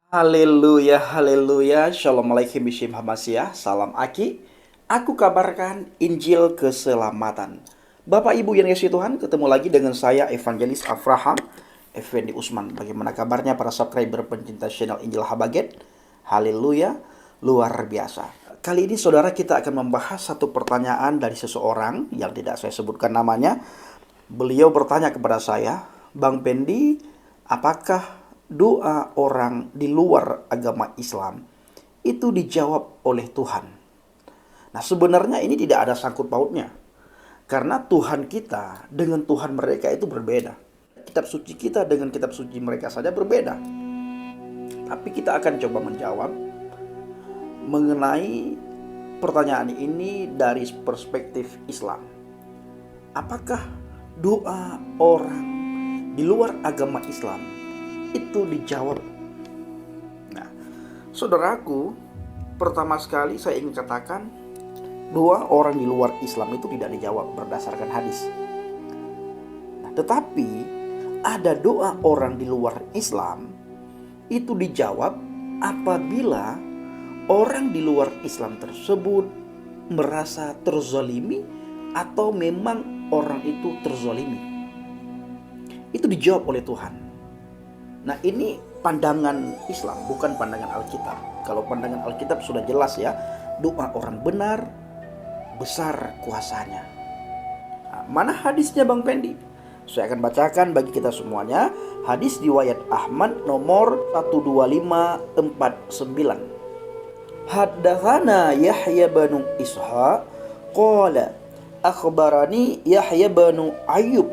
Haleluya, haleluya, Shalom Alaikum Bishim Hamasiyah, Salam Aki. Aku kabarkan Injil keselamatan. Bapak Ibu yang dikasihi Tuhan, ketemu lagi dengan saya Evangelis Avraham Effendi Usman. Bagaimana kabarnya para subscriber pencinta channel Injil Habaget? Haleluya, luar biasa. Kali ini saudara, kita akan membahas satu pertanyaan dari seseorang yang tidak saya sebutkan namanya. Beliau bertanya kepada saya, Bang Pendi, apakah doa orang di luar agama Islam itu dijawab oleh Tuhan? Nah, sebenarnya ini tidak ada sangkut pautnya. Karena Tuhan kita dengan Tuhan mereka itu berbeda. Kitab suci kita dengan kitab suci mereka saja berbeda. Tapi kita akan coba menjawab mengenai pertanyaan ini dari perspektif Islam. Apakah doa orang di luar agama Islam itu dijawab? Nah, saudaraku, pertama sekali saya ingin katakan, doa orang di luar Islam itu tidak dijawab berdasarkan hadis. Nah, tetapi ada doa orang di luar Islam itu dijawab apabila orang di luar Islam tersebut merasa terzalimi atau memang orang itu terzalimi. Itu dijawab oleh Tuhan. Nah, ini pandangan Islam, bukan pandangan Alkitab. Kalau pandangan Alkitab sudah jelas ya, doa orang benar, besar kuasanya. Nah, mana hadisnya Bang Pendi? Saya akan bacakan bagi kita semuanya. Hadis riwayat Ahmad nomor 12549. Haddatsana Yahya bin Ishaq qala akhbarani Yahya bin Ayyub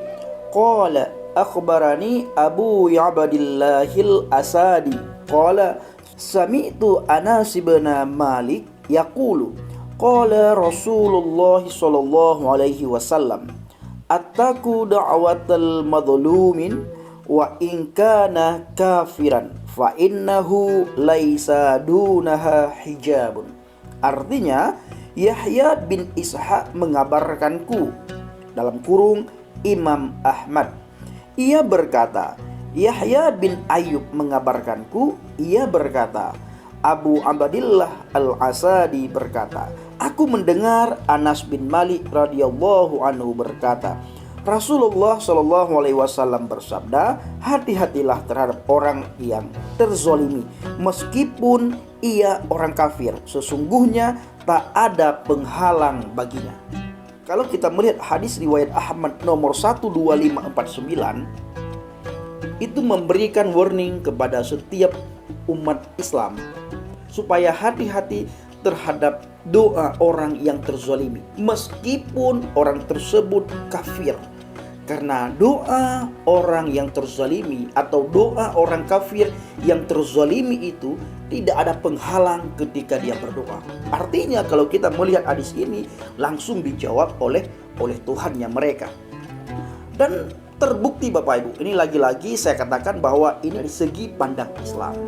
qala akhbarani Abu Ya'badillahil Asadi qala sami'tu Anas bin Malik yaqulu qala Rasulullah sallallahu alaihi wasallam attaku da'watal madlumin wa in kana kafiran fa innahu laisa dunaha hijabun. Artinya, Yahya bin Ishaq mengabarkanku, dalam kurung Imam Ahmad. Ia berkata, Yahya bin Ayyub mengabarkanku, ia berkata, Abu Abdillah Al-Asadi berkata, aku mendengar Anas bin Malik radhiyallahu anhu berkata, Rasulullah Shallallahu alaihi wasallam bersabda, hati-hatilah terhadap orang yang terzolimi, meskipun ia orang kafir, sesungguhnya tak ada penghalang baginya. Kalau kita melihat hadis riwayat Ahmad nomor 12549, itu memberikan warning kepada setiap umat Islam supaya hati-hati terhadap doa orang yang terzalimi, meskipun orang tersebut kafir. Karena doa orang yang terzalimi atau doa orang kafir yang terzalimi itu tidak ada penghalang ketika dia berdoa. Artinya kalau kita melihat hadis ini langsung dijawab oleh Tuhannya mereka. Dan terbukti Bapak Ibu, ini lagi-lagi saya katakan bahwa ini dari segi pandang Islam.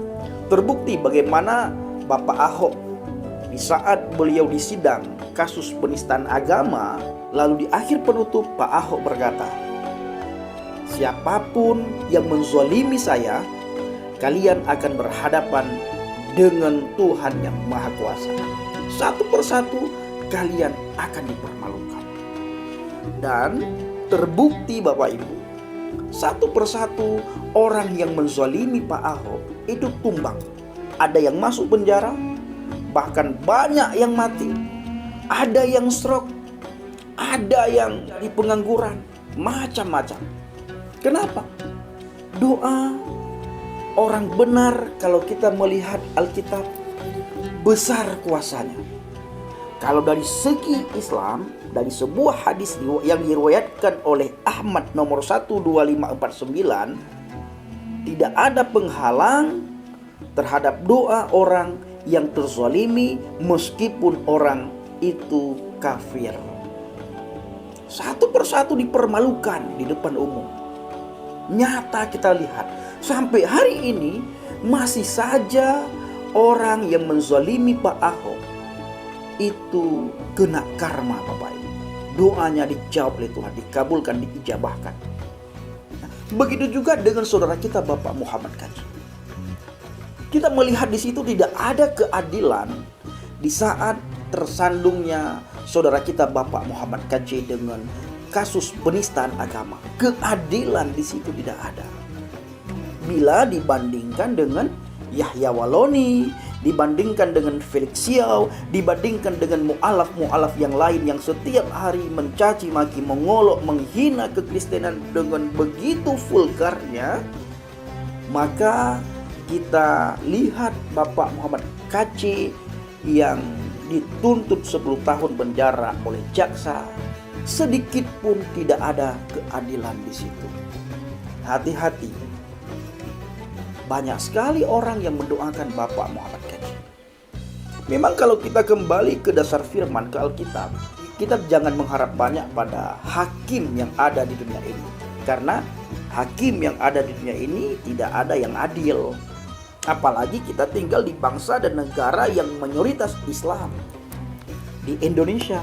Terbukti bagaimana Bapak Ahok di saat beliau disidang kasus penistaan agama, lalu di akhir penutup Pak Ahok berkata, siapapun yang menzalimi saya, kalian akan berhadapan dengan Tuhan yang Maha Kuasa. Satu persatu kalian akan dipermalukan. Dan terbukti Bapak Ibu, satu persatu orang yang menzalimi Pak Ahok itu tumbang. Ada yang masuk penjara, bahkan banyak yang mati. Ada yang stroke, ada yang di pengangguran, macam-macam. Kenapa? Doa orang benar, kalau kita melihat Alkitab, besar kuasanya. Kalau dari segi Islam, dari sebuah hadis yang diriwayatkan oleh Ahmad nomor 12549, tidak ada penghalang terhadap doa orang yang terzalimi meskipun orang itu kafir. Satu persatu dipermalukan di depan umum. Nyata kita lihat sampai hari ini masih saja orang yang menzalimi Pak Ahok itu kena karma Bapak Ibu. Doanya dijawab oleh Tuhan, dikabulkan, diijabahkan. Begitu juga dengan saudara kita Bapak Muhammad Kaji. Kita melihat di situ tidak ada keadilan di saat tersandungnya saudara kita Bapak Muhammad KC dengan kasus penistaan agama. Keadilan di situ tidak ada. Bila dibandingkan dengan Yahya Waloni, dibandingkan dengan Felix Xiao, dibandingkan dengan mu'alaf-mu'alaf yang lain yang setiap hari mencaci maki, mengolok, menghina kekristenan dengan begitu vulgarnya, maka kita lihat Bapak Muhammad KC yang dituntut 10 tahun penjara oleh jaksa, sedikit pun tidak ada keadilan di situ. Hati-hati. Banyak sekali orang yang mendoakan Bapak Muhammad KC. Memang kalau kita kembali ke dasar firman, ke Alkitab, kita jangan mengharap banyak pada hakim yang ada di dunia ini. Karena hakim yang ada di dunia ini tidak ada yang adil. Apalagi kita tinggal di bangsa dan negara yang mayoritas Islam. Di Indonesia.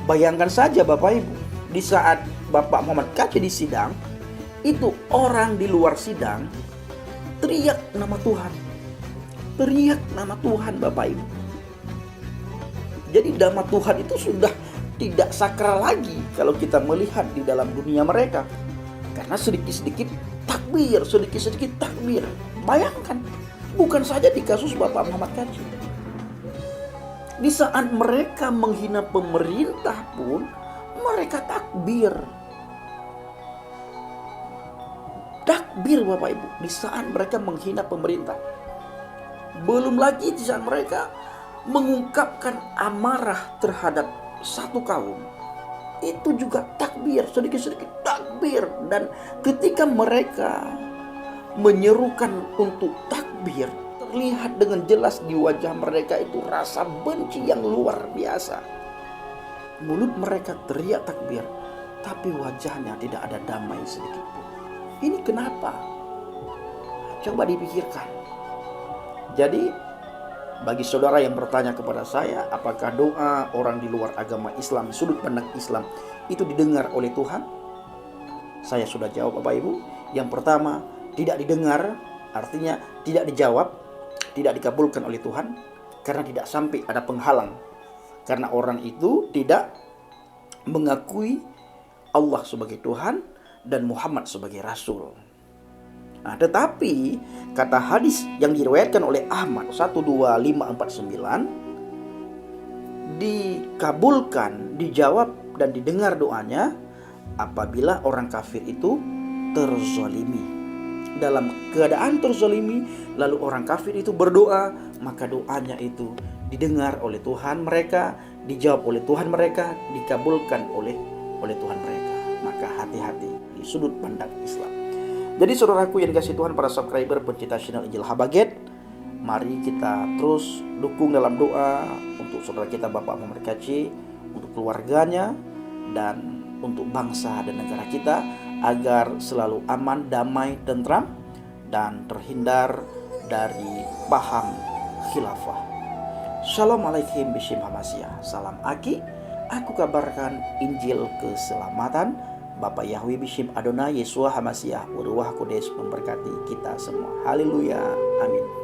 Bayangkan saja Bapak Ibu, di saat Bapak Muhammad KC di sidang, itu orang di luar sidang teriak nama Tuhan. Teriak nama Tuhan Bapak Ibu. Jadi nama Tuhan itu sudah tidak sakral lagi kalau kita melihat di dalam dunia mereka. Karena sedikit-sedikit takbir, sedikit-sedikit takbir. Bayangkan, bukan saja di kasus Bapak Muhammad KC. Di saat mereka menghina pemerintah pun, mereka takbir. Takbir Bapak Ibu, di saat mereka menghina pemerintah. Belum lagi di saat mereka mengungkapkan amarah terhadap satu kaum. Itu juga takbir, sedikit-sedikit takbir. Dan ketika mereka menyerukan untuk takbir, terlihat dengan jelas di wajah mereka itu rasa benci yang luar biasa. Mulut mereka teriak takbir, tapi wajahnya tidak ada damai sedikit pun. Ini kenapa? Coba dipikirkan. Jadi bagi saudara yang bertanya kepada saya, apakah doa orang di luar agama Islam, sudut pandang Islam, itu didengar oleh Tuhan? Saya sudah jawab Bapak Ibu. Yang pertama, tidak didengar, artinya tidak dijawab, tidak dikabulkan oleh Tuhan, karena tidak sampai ada penghalang. Karena orang itu tidak mengakui Allah sebagai Tuhan dan Muhammad sebagai Rasul. Nah, tetapi kata hadis yang diriwayatkan oleh Ahmad 12549 dikabulkan, dijawab dan didengar doanya apabila orang kafir itu terzalimi. Dalam keadaan terzalimi, lalu orang kafir itu berdoa, maka doanya itu didengar oleh Tuhan mereka, dijawab oleh Tuhan mereka, dikabulkan oleh Tuhan mereka. Maka hati-hati di sudut pandang Islam. Jadi saudaraku yang dikasihi Tuhan, para subscriber pencinta channel Injil Habaget, mari kita terus dukung dalam doa untuk saudara kita Bapak Muhammad KC, untuk keluarganya, dan untuk bangsa dan negara kita, agar selalu aman, damai, tentram, dan terhindar dari paham khilafah. Assalamualaikum bishim hamasyah. Salam Aki, aku kabarkan Injil keselamatan. Bapak Yahweh bishim Adonai Yesua hamasyah, Uruah Kudus memberkati kita semua. Haleluya, amin.